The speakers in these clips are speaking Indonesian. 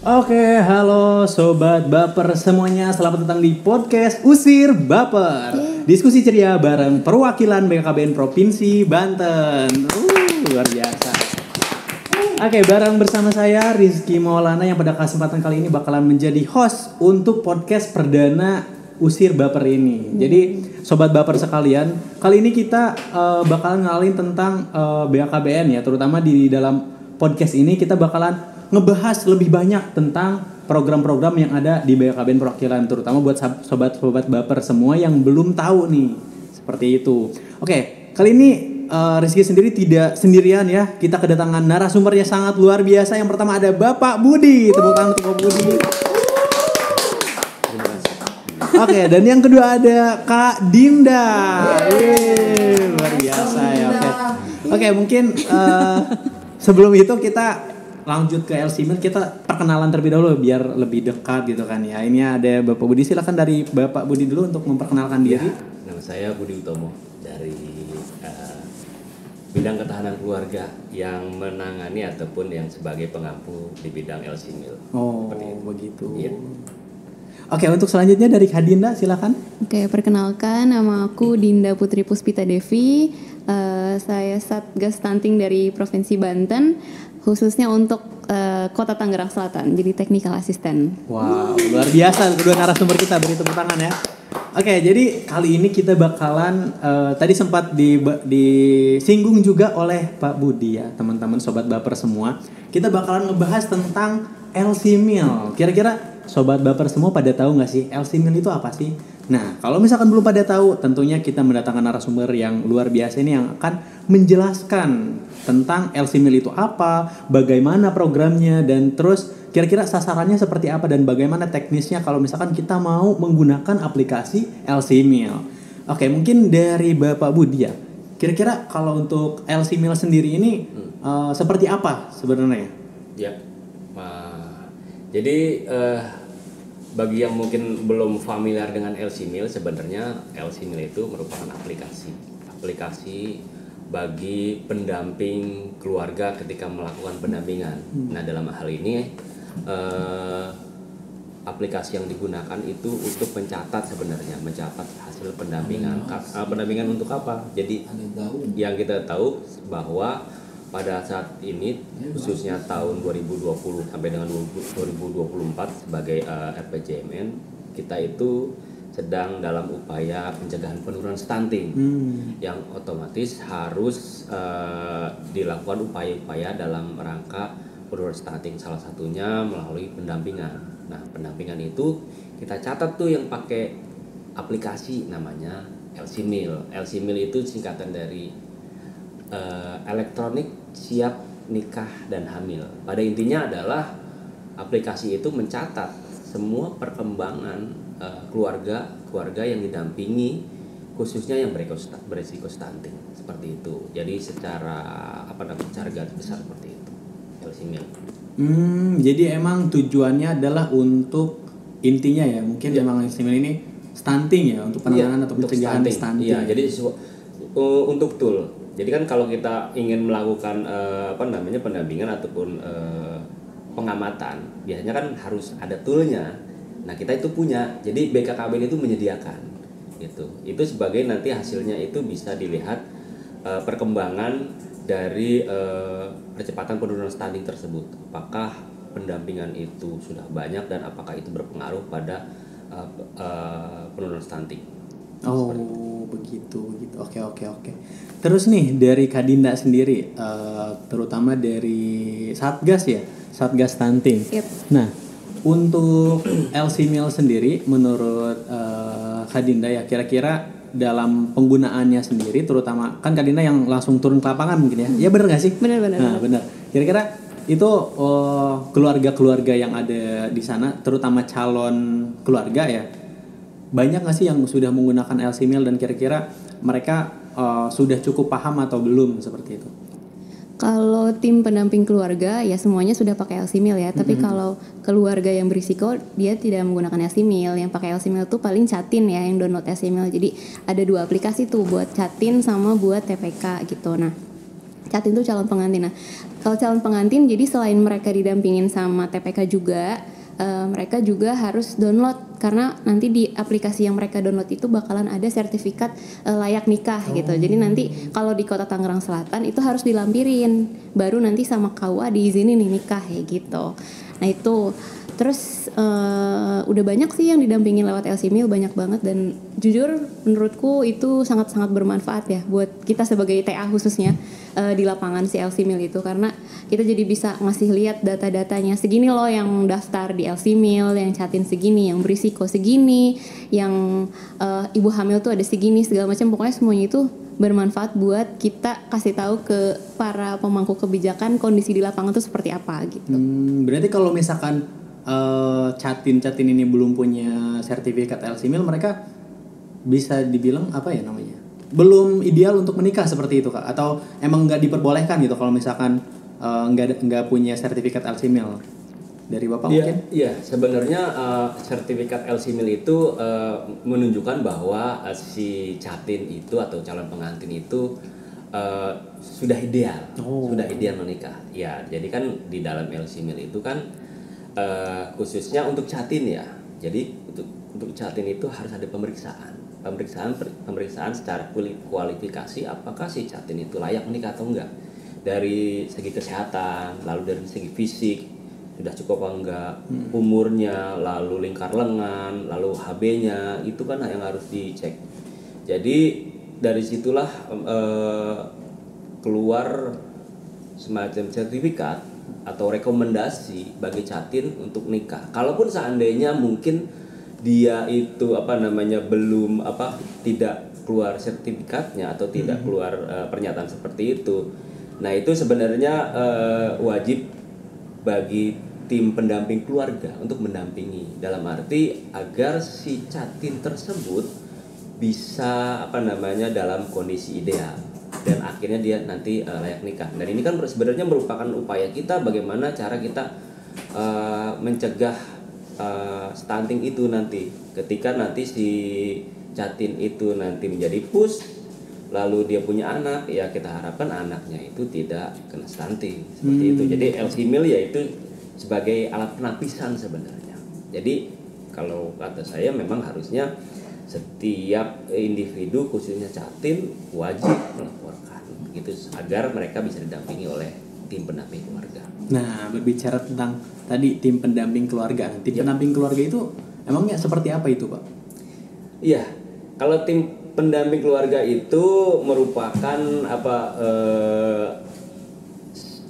Oke, halo Sobat Baper semuanya. Selamat datang di podcast Usir Baper. Diskusi ceria bareng perwakilan BKKBN Provinsi Banten. Luar biasa. Oke, bareng bersama saya Rizky Maulana yang pada kesempatan kali ini bakalan menjadi host untuk podcast perdana Usir Baper ini. Jadi Sobat Baper sekalian, kali ini kita bakalan ngenalin tentang BKKBN ya. Terutama di dalam podcast ini kita bakalan ngebahas lebih banyak tentang program-program yang ada di BKKBN Perwakilan, terutama buat sobat-sobat Baper semua yang belum tahu nih, seperti itu. Oke, kali ini Rizky sendiri tidak sendirian ya, kita kedatangan narasumbernya sangat luar biasa. Yang pertama ada Bapak Budi, tepuk tangan untuk Bapak Budi. Oke, dan yang kedua ada Kak Dinda. Luar biasa ya. Oke, mungkin sebelum itu kita lanjut ke LC Mil, kita perkenalan terlebih dahulu biar lebih dekat gitu kan ya. Ini ada Bapak Budi, silakan dari Bapak Budi dulu untuk memperkenalkan diri. Nama saya Budi Utomo dari bidang ketahanan keluarga yang menangani ataupun yang sebagai pengampu di bidang LC Mil. Oh, begitu. Iya. Oke, untuk selanjutnya dari Kak Dinda, silakan. Oke, perkenalkan nama aku Dinda Putri Puspita Devi. Saya Satgas Stunting dari Provinsi Banten, khususnya untuk Kota Tangerang Selatan, jadi technical assistant. Wow, luar biasa kedua narasumber kita, beri tepuk tangan ya. Oke, jadi kali ini kita bakalan tadi sempat disinggung juga oleh Pak Budi ya, teman-teman Sobat Baper semua. Kita bakalan ngebahas tentang LC Mil. Kira-kira Sobat Baper semua pada tahu nggak sih LC Mil itu apa sih? Nah, kalau misalkan belum pada tahu, tentunya kita mendatangkan narasumber yang luar biasa ini yang akan menjelaskan tentang LC Mil itu apa, bagaimana programnya, dan terus kira-kira sasarannya seperti apa dan bagaimana teknisnya kalau misalkan kita mau menggunakan aplikasi LC Mil. Oke, mungkin dari Bapak Budi ya. Kira-kira kalau untuk LC Mil sendiri ini seperti apa sebenarnya? Ya, jadi bagi yang mungkin belum familiar dengan LC Mil, sebenarnya LC Mil itu merupakan aplikasi bagi pendamping keluarga ketika melakukan pendampingan. Nah, dalam hal ini aplikasi yang digunakan itu untuk mencatat hasil pendampingan. Pendampingan untuk apa? Jadi yang kita tahu bahwa pada saat ini khususnya tahun 2020 sampai dengan 2024 sebagai RPJMN, kita itu sedang dalam upaya pencegahan penurunan stunting yang otomatis harus dilakukan upaya-upaya dalam rangka penurunan stunting, salah satunya melalui pendampingan. Nah, pendampingan itu kita catat tuh yang pakai aplikasi namanya LC Mil. LC Mil itu singkatan dari elektronik siap nikah dan hamil. Pada intinya adalah aplikasi itu mencatat semua perkembangan keluarga yang didampingi, khususnya yang beresiko stunting, seperti itu. Jadi secara garis besar seperti itu LC Mil. Jadi emang tujuannya adalah untuk intinya ya, mungkin memang LC Mil ini stunting ya, untuk penanganan atau pencegahan stunting. Iya, jadi untuk tool. Jadi kan kalau kita ingin melakukan pendampingan ataupun pengamatan, biasanya kan harus ada toolnya. Nah, kita itu punya. Jadi BKKBN itu menyediakan gitu. Itu sebagai nanti hasilnya itu bisa dilihat perkembangan dari percepatan penurunan stunting tersebut. Apakah pendampingan itu sudah banyak dan apakah itu berpengaruh pada penurunan stunting. Oh, begitu. Oke. Terus nih dari Kak Dinda sendiri, terutama dari Satgas ya, Satgas Stunting. Yep. Nah, untuk LC Mil sendiri, menurut Kak Dinda ya, kira-kira dalam penggunaannya sendiri, terutama kan Kak Dinda yang langsung turun ke lapangan mungkin ya, ya benar nggak sih? Benar. Nah, benar. Kira-kira itu keluarga-keluarga yang ada di sana, terutama calon keluarga ya, banyak nggak sih yang sudah menggunakan LC Mil dan kira-kira mereka sudah cukup paham atau belum seperti itu? Kalau tim pendamping keluarga ya semuanya sudah pakai LC Mil ya. Tapi kalau keluarga yang berisiko dia tidak menggunakan LC Mil. Yang pakai LC Mil tuh paling Catin ya, yang download LC Mil. Jadi ada 2 aplikasi tuh buat Catin sama buat TPK gitu. Nah, Catin tuh calon pengantin. Nah, kalau calon pengantin jadi selain mereka didampingin sama TPK juga, mereka juga harus download, karena nanti di aplikasi yang mereka download itu bakalan ada sertifikat layak nikah gitu. Jadi nanti kalau di Kota Tangerang Selatan itu harus dilampirin, baru nanti sama KUA diizinin nih nikah kayak gitu. Nah itu terus udah banyak sih yang didampingin lewat LC-Mil, banyak banget, dan jujur menurutku itu sangat-sangat bermanfaat ya buat kita sebagai TA khususnya di lapangan si LC-Mil itu, karena kita jadi bisa ngasih lihat data-datanya, segini loh yang daftar di LC-Mil, yang Catin segini, yang berisiko segini, yang ibu hamil tuh ada segini, segala macam, pokoknya semuanya itu bermanfaat buat kita kasih tahu ke para pemangku kebijakan kondisi di lapangan tuh seperti apa gitu. Berarti kalau misalkan Catin ini belum punya sertifikat LC-Mil, mereka bisa dibilang apa ya namanya, belum ideal untuk menikah seperti itu Kak? Atau emang nggak diperbolehkan gitu kalau misalkan nggak punya sertifikat LC-Mil? Dari Bapak mungkin? Iya, sebenarnya sertifikat LC-Mil itu menunjukkan bahwa si Catin itu atau calon pengantin itu sudah ideal menikah. Ya, jadi kan di dalam LC-Mil itu kan khususnya untuk Catin ya. Jadi untuk Catin itu harus ada pemeriksaan secara kualifikasi, apakah si Catin itu layak menikah atau enggak, dari segi kesehatan, lalu dari segi fisik sudah cukup apa enggak, umurnya, lalu lingkar lengan, lalu HB-nya, itu kan yang harus dicek. Jadi dari situlah keluar semacam sertifikat atau rekomendasi bagi Catin untuk nikah. Kalaupun seandainya mungkin dia itu belum tidak keluar sertifikatnya atau tidak keluar pernyataan seperti itu. Nah, itu sebenarnya wajib bagi tim pendamping keluarga untuk mendampingi, dalam arti agar si Catin tersebut bisa dalam kondisi ideal dan akhirnya dia nanti layak nikah. Dan ini kan sebenarnya merupakan upaya kita bagaimana cara kita mencegah stunting itu nanti. Ketika nanti si Catin itu nanti menjadi pus, lalu dia punya anak, ya kita harapkan anaknya itu tidak kena stunting seperti itu. Jadi LC-Mil ya itu sebagai alat penapisan sebenarnya. Jadi kalau kata saya memang harusnya setiap individu khususnya Catin wajib melaporkan gitu, agar mereka bisa didampingi oleh tim pendamping keluarga. Nah, berbicara tentang tadi tim pendamping keluarga, pendamping keluarga itu emangnya seperti apa itu Pak? Iya, kalau tim pendamping keluarga itu merupakan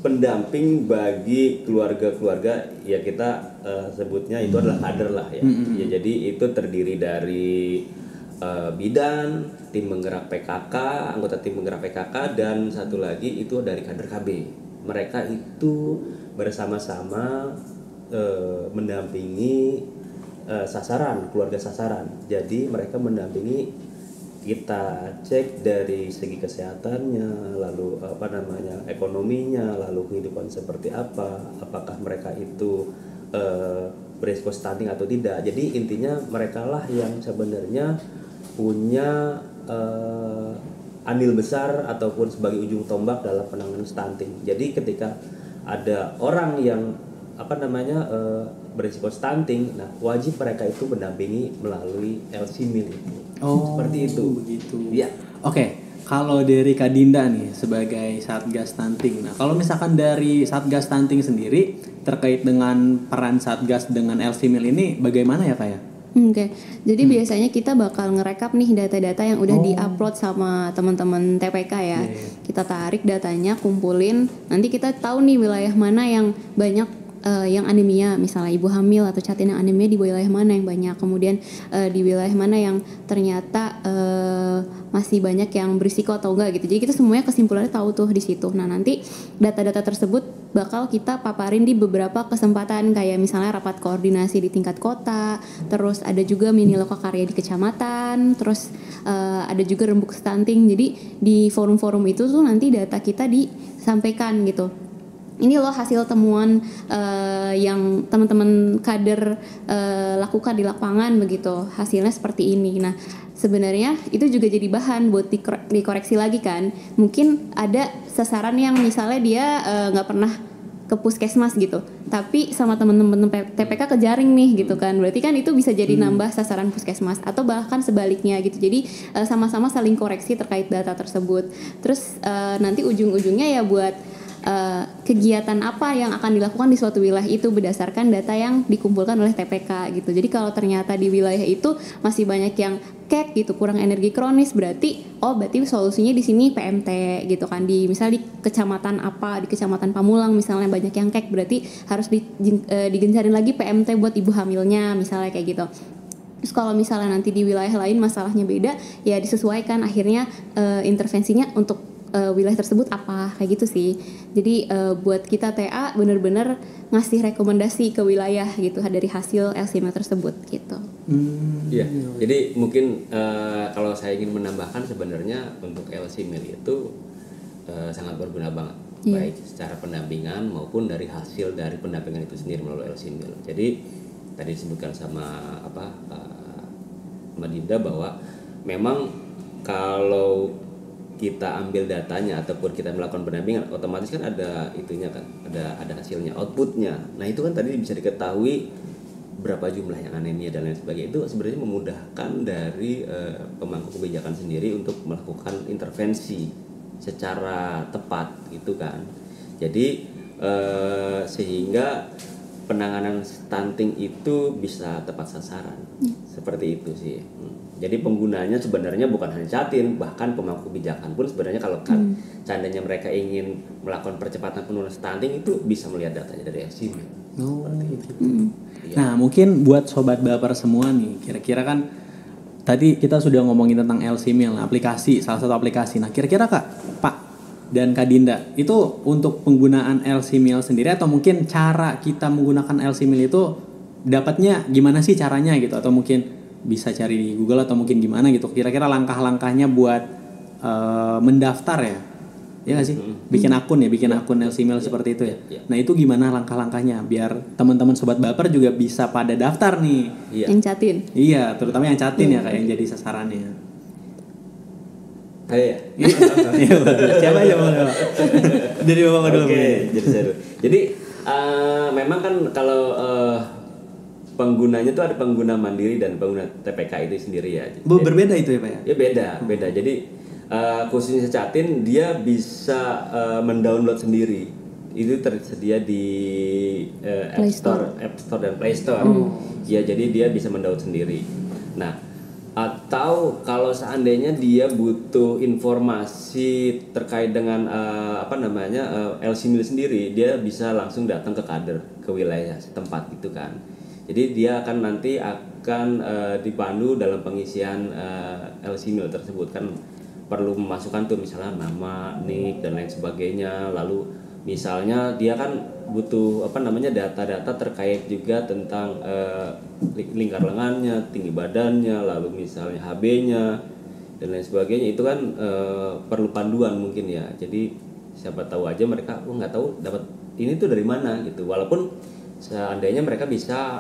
pendamping bagi keluarga-keluarga, ya kita sebutnya itu adalah kader lah ya. Ya, jadi itu terdiri dari bidan, tim penggerak PKK, anggota tim penggerak PKK, dan satu lagi itu dari kader KB. Mereka itu bersama-sama mendampingi keluarga sasaran. Jadi mereka mendampingi, kita cek dari segi kesehatannya, lalu ekonominya, lalu kehidupan seperti apa, apakah mereka itu berisiko stunting atau tidak. Jadi intinya mereka lah yang sebenarnya punya andil besar ataupun sebagai ujung tombak dalam penanganan stunting. Jadi ketika ada orang yang berisiko stunting, nah wajib mereka itu mendampingi melalui LC-Mil itu. Seperti itu. Begitu. Ya. Oke, kalau dari Kak Dinda nih sebagai Satgas Stunting. Nah, kalau misalkan dari Satgas Stunting sendiri terkait dengan peran Satgas dengan LC-Mil ini bagaimana ya Kak ya? Oke. Jadi biasanya kita bakal ngerekap nih data-data yang udah di-upload sama teman-teman TPK ya. Kita tarik datanya, kumpulin. Nanti kita tahu nih wilayah mana yang banyak yang anemia, misalnya ibu hamil atau Catin yang anemia di wilayah mana yang banyak, kemudian di wilayah mana yang ternyata masih banyak yang berisiko atau enggak gitu. Jadi kita semuanya kesimpulannya tahu tuh di situ. Nah, nanti data-data tersebut bakal kita paparin di beberapa kesempatan, kayak misalnya rapat koordinasi di tingkat kota, terus ada juga mini lokakarya di kecamatan, terus ada juga rembuk stunting. Jadi di forum-forum itu tuh nanti data kita disampaikan gitu. Ini loh hasil temuan yang teman-teman kader lakukan di lapangan begitu. Hasilnya seperti ini. Nah, sebenarnya itu juga jadi bahan buat dikoreksi lagi kan. Mungkin ada sasaran yang misalnya dia nggak pernah ke puskesmas gitu, tapi sama temen-temen TPK kejaring nih gitu kan, berarti kan itu bisa jadi nambah sasaran puskesmas atau bahkan sebaliknya gitu. Jadi sama-sama saling koreksi terkait data tersebut. Terus nanti ujung-ujungnya ya buat kegiatan apa yang akan dilakukan di suatu wilayah itu berdasarkan data yang dikumpulkan oleh TPK gitu. Jadi kalau ternyata di wilayah itu masih banyak yang kek gitu, kurang energi kronis, berarti solusinya di sini PMT gitu kan. Di misal di kecamatan apa, di kecamatan Pamulang misalnya banyak yang kek, berarti harus digencarin lagi PMT buat ibu hamilnya misalnya kayak gitu. Terus kalau misalnya nanti di wilayah lain masalahnya beda, ya disesuaikan akhirnya intervensinya untuk wilayah tersebut apa, kayak gitu sih. Jadi buat kita TA benar-benar ngasih rekomendasi ke wilayah gitu dari hasil LCMIL tersebut gitu. Iya. Jadi mungkin kalau saya ingin menambahkan sebenarnya untuk LCMIL itu sangat berguna banget, baik secara pendampingan maupun dari hasil dari pendampingan itu sendiri melalui LCMIL. Jadi tadi disebutkan sama Mbak Dinda bahwa memang kalau kita ambil datanya ataupun kita melakukan pendampingan, otomatis kan ada itunya kan, ada hasilnya, outputnya. Nah itu kan tadi bisa diketahui berapa jumlah yang anemia dan lain sebagainya. Itu sebenarnya memudahkan dari pemangku kebijakan sendiri untuk melakukan intervensi secara tepat gitu kan. Jadi sehingga penanganan stunting itu bisa tepat sasaran. Seperti itu sih. Jadi penggunanya sebenarnya bukan hanya Jatim, bahkan pemangku kebijakan pun sebenarnya kalau kan seandainya mereka ingin melakukan percepatan penurunan stunting itu bisa melihat datanya dari LCMIL. Nah mungkin buat sobat baper semua nih, kira-kira kan tadi kita sudah ngomongin tentang LCMIL, aplikasi, salah satu aplikasi. Nah kira-kira Pak dan Kak Dinda itu untuk penggunaan LCMIL sendiri atau mungkin cara kita menggunakan LCMIL itu dapatnya gimana sih caranya gitu, atau mungkin bisa cari di Google atau mungkin gimana gitu, kira-kira langkah-langkahnya buat mendaftar ya nggak sih, bikin akun LCMIL seperti itu ya. Nah itu gimana langkah-langkahnya biar teman-teman sobat baper juga bisa pada daftar nih, yang Jatim. Iya, terutama yang Jatim ya kayak yang jadi sasarannya. Saya siapa aja boleh dari bapak dulu. Jadi memang kan kalau penggunanya tuh ada pengguna mandiri dan pengguna TPK itu sendiri ya. Berbeda itu ya Pak ya? Ya beda. Jadi khususnya Jatim dia bisa mendownload sendiri. Itu tersedia di App Store dan Play Store. Ya jadi dia bisa mendownload sendiri. Nah, atau kalau seandainya dia butuh informasi terkait dengan LCMIL sendiri, dia bisa langsung datang ke kader, ke wilayah setempat gitu kan. Jadi dia nanti akan dipandu dalam pengisian LCMIL tersebut kan, perlu memasukkan tuh misalnya nama, nik dan lain sebagainya. Lalu misalnya dia kan butuh data-data terkait juga tentang lingkar lengannya, tinggi badannya, lalu misalnya HB-nya dan lain sebagainya. Itu kan perlu panduan mungkin ya. Jadi siapa tahu aja mereka nggak tahu dapat ini tuh dari mana gitu. Walaupun seandainya mereka bisa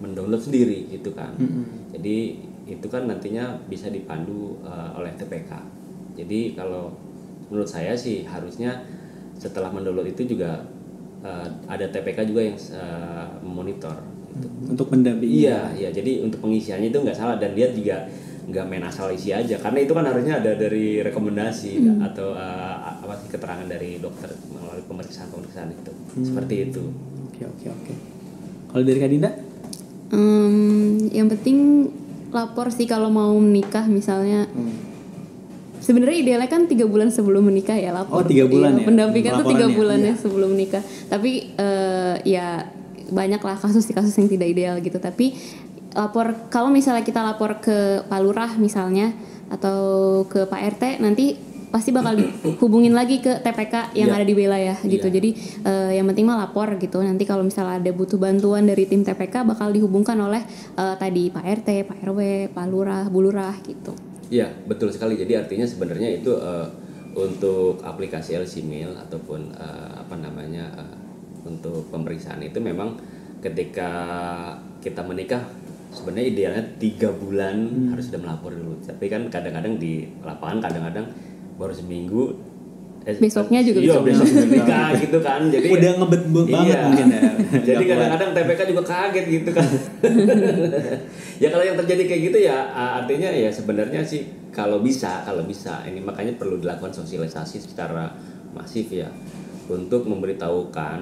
mendownload sendiri gitu kan. Jadi itu kan nantinya bisa dipandu oleh TPK. Jadi kalau menurut saya sih harusnya setelah mendownload itu juga ada TPK juga yang memonitor gitu. Untuk mendampingi. Iya, jadi untuk pengisiannya itu nggak salah, dan dia juga nggak main asal isi aja, karena itu kan harusnya ada dari rekomendasi atau keterangan dari dokter melalui pemeriksaan itu. Seperti itu. Oke. Kalau dari Kak Dinda? Yang penting lapor sih kalau mau menikah misalnya. Sebenarnya idealnya kan 3 bulan sebelum menikah ya lapor. 3 bulan ya? Pendampingan tuh 3 bulan ya sebelum menikah. Tapi ya banyak lah kasus-kasus yang tidak ideal gitu. Tapi kalau misalnya kita lapor ke Pak Lurah misalnya atau ke Pak RT, nanti pasti bakal dihubungin lagi ke TPK yang ada di wilayah gitu. Jadi yang penting mah lapor gitu. Nanti kalau misalnya ada butuh bantuan dari tim TPK bakal dihubungkan oleh tadi Pak RT, Pak RW, Pak Lurah, Bu Lurah gitu. Iya, betul sekali. Jadi artinya sebenarnya itu untuk aplikasi LCMIL ataupun untuk pemeriksaan itu memang ketika kita menikah sebenarnya idealnya 3 bulan harus sudah melapor dulu. Tapi kan kadang-kadang di lapangan kadang-kadang baru seminggu Besoknya juga iya, bisa besok nikah gitu kan. Jadi udah ngebet banget mungkin ya. Jadi kadang-kadang TPK juga kaget gitu kan. Ya kalau yang terjadi kayak gitu ya artinya ya sebenarnya sih kalau bisa ini makanya perlu dilakukan sosialisasi secara masif ya untuk memberitahukan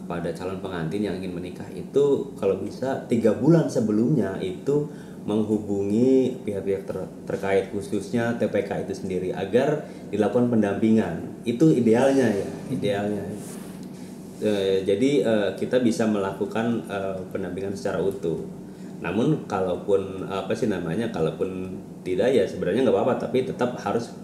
kepada calon pengantin yang ingin menikah itu kalau bisa 3 bulan sebelumnya itu menghubungi pihak-pihak terkait khususnya TPK itu sendiri agar dilakukan pendampingan. Itu idealnya ya, idealnya. Jadi kita bisa melakukan pendampingan secara utuh. Namun kalaupun kalaupun tidak ya sebenarnya nggak apa-apa, tapi tetap harus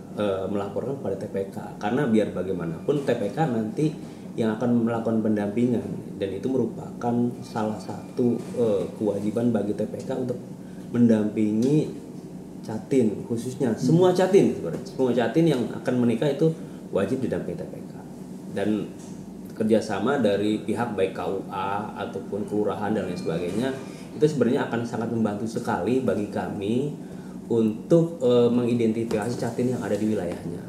melaporkan pada TPK karena biar bagaimanapun TPK nanti yang akan melakukan pendampingan dan itu merupakan salah satu kewajiban bagi TPK untuk mendampingi catin khususnya semua catin sebenarnya semua catin yang akan menikah itu wajib didampingi TPK dan kerjasama dari pihak baik KUA ataupun kelurahan dan lain sebagainya itu sebenarnya akan sangat membantu sekali bagi kami untuk mengidentifikasi catin yang ada di wilayahnya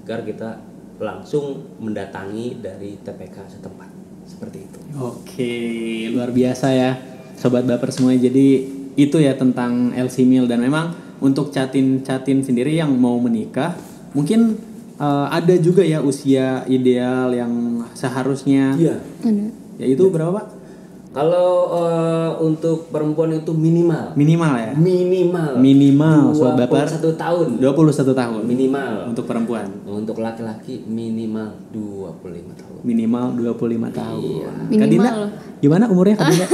agar kita langsung mendatangi dari TPK setempat seperti itu. Oke, luar biasa ya Sobat Baper semuanya. Jadi itu ya tentang LC Mil dan memang untuk catin sendiri yang mau menikah mungkin ada juga ya usia ideal yang seharusnya. Iya. Ya itu berapa Pak? Kalau untuk perempuan itu minimal ya. Minimal Sobat Baper 21 tahun. 21 tahun Minimal. untuk perempuan. Untuk laki-laki minimal 25 tahun. Minimal 25 tahun. Iya. Minimal. Kadina, gimana umurnya Kadina?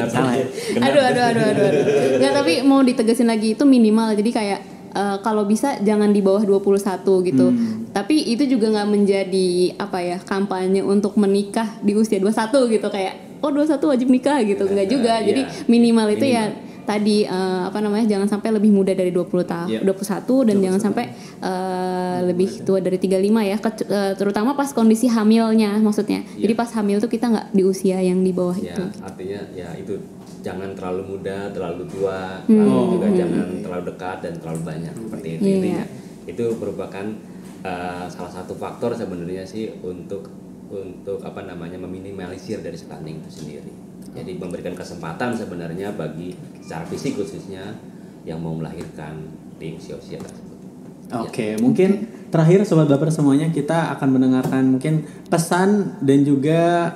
Salah ya? Aduh. Nggak, tapi mau ditegasin lagi itu minimal. Jadi kayak kalau bisa jangan di bawah 21 gitu. Tapi itu juga nggak menjadi kampanye untuk menikah di usia 21 gitu kayak 21 wajib nikah gitu. Nggak juga. Jadi minimal itu ya tadi jangan sampai lebih muda dari 21 dan jangan sampai lebih tua dari 35 ya, terutama pas kondisi hamilnya maksudnya. Jadi pas hamil tuh kita nggak di usia yang di bawah itu. Artinya ya itu jangan terlalu muda, terlalu tua, lalu juga jangan terlalu dekat dan terlalu banyak seperti itu. Intinya itu merupakan salah satu faktor sebenarnya sih untuk meminimalisir dari stunting itu sendiri. Jadi memberikan kesempatan sebenarnya bagi secara fisik khususnya yang mau melahirkan di usia-usia tersebut. Oke, mungkin terakhir Sobat Baper semuanya kita akan mendengarkan mungkin pesan dan juga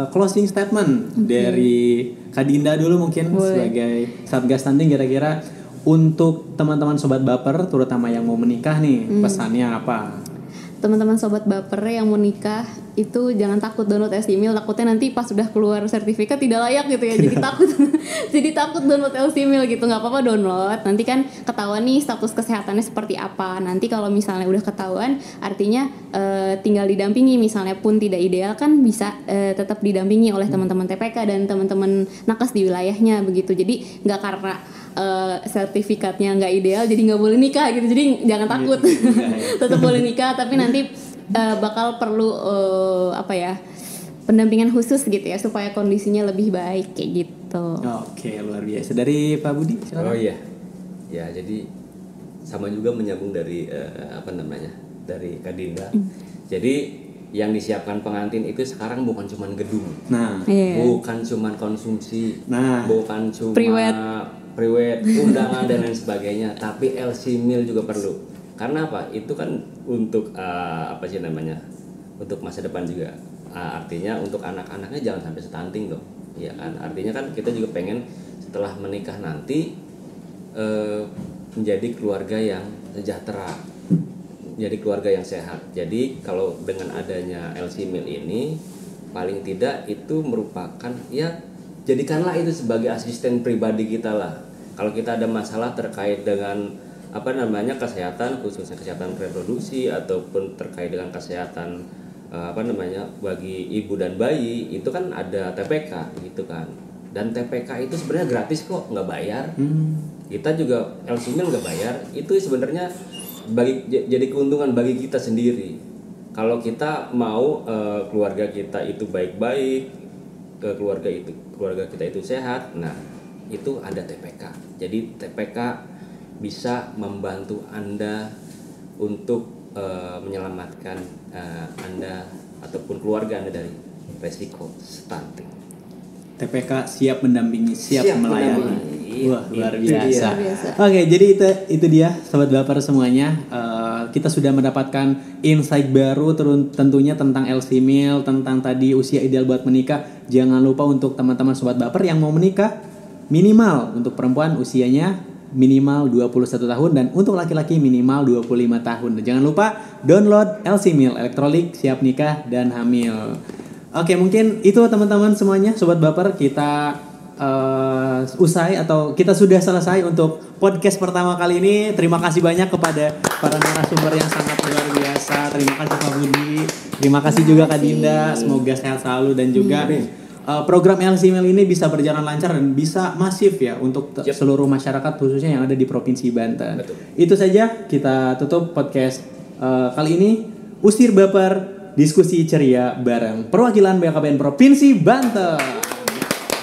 closing statement dari Kak Dinda dulu mungkin sebagai Satgas Stunting kira-kira untuk teman-teman Sobat Baper terutama yang mau menikah nih pesannya apa? Teman-teman Sobat Baper yang mau nikah itu jangan takut download LC Mil, takutnya nanti pas sudah keluar sertifikat tidak layak gitu ya. Jadi takut download LC Mil gitu. Nggak apa-apa download, nanti kan ketahuan nih status kesehatannya seperti apa. Nanti kalau misalnya udah ketahuan artinya tinggal didampingi, misalnya pun tidak ideal kan bisa tetap didampingi oleh teman-teman TPK dan teman-teman nakes di wilayahnya begitu. Jadi nggak karena sertifikatnya nggak ideal jadi nggak boleh nikah gitu. Jadi jangan takut, tetap boleh nikah, tapi nanti bakal perlu pendampingan khusus gitu ya supaya kondisinya lebih baik kayak gitu. Oke, luar biasa. Dari Pak Budi silakan. Oh iya. Ya, jadi sama juga menyambung dari dari Kak Dinda. Jadi yang disiapkan pengantin itu sekarang bukan cuma gedung. Bukan cuma konsumsi. Bukan cuma priwet, undangan dan lain sebagainya, tapi LC Mil juga perlu. Karena apa? Itu kan untuk untuk masa depan juga. Artinya untuk anak-anaknya jangan sampai stunting dong. Ya kan? Artinya kan kita juga pengen setelah menikah nanti menjadi keluarga yang sejahtera, menjadi keluarga yang sehat. Jadi kalau dengan adanya LC Mil ini paling tidak itu merupakan ya jadikanlah itu sebagai asisten pribadi kita lah. Kalau kita ada masalah terkait dengan kesehatan, khususnya kesehatan reproduksi ataupun terkait dengan kesehatan bagi ibu dan bayi, itu kan ada TPK gitu kan. Dan TPK itu sebenarnya gratis kok, nggak bayar. Kita juga LC Mil nggak bayar. Itu sebenarnya jadi keuntungan bagi kita sendiri. Kalau kita mau keluarga kita itu baik-baik, keluarga kita itu sehat, nah itu ada TPK. Jadi TPK bisa membantu Anda untuk menyelamatkan Anda ataupun keluarga Anda dari resiko stunting. TPK siap mendampingi, siap melayani. Wah, luar biasa. biasa. Oke, jadi itu dia sobat baper semuanya. Kita sudah mendapatkan insight baru tentunya tentang LC Meal, tentang tadi usia ideal buat menikah. Jangan lupa untuk teman-teman sobat baper yang mau menikah, minimal untuk perempuan usianya minimal 21 tahun dan untuk laki-laki minimal 25 tahun. Dan jangan lupa download LC Meal, elektrolit siap nikah dan hamil. Oke, mungkin itu teman-teman semuanya sobat baper, kita usai atau kita sudah selesai untuk podcast pertama kali ini. Terima kasih banyak kepada para narasumber yang sangat luar biasa. Terima kasih Pak Budi, terima kasih juga Kak Dinda. Semoga sehat selalu dan juga program LC Meal ini bisa berjalan lancar dan bisa masif ya untuk seluruh masyarakat khususnya yang ada di Provinsi Banten. Betul. Itu saja, kita tutup podcast kali ini. Usir Baper, diskusi ceria bareng perwakilan BKKBN Provinsi Banten.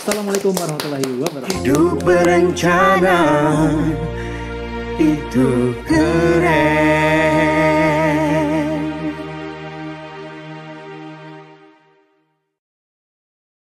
Assalamualaikum warahmatullahi wabarakatuh. Hidup berencana itu keren.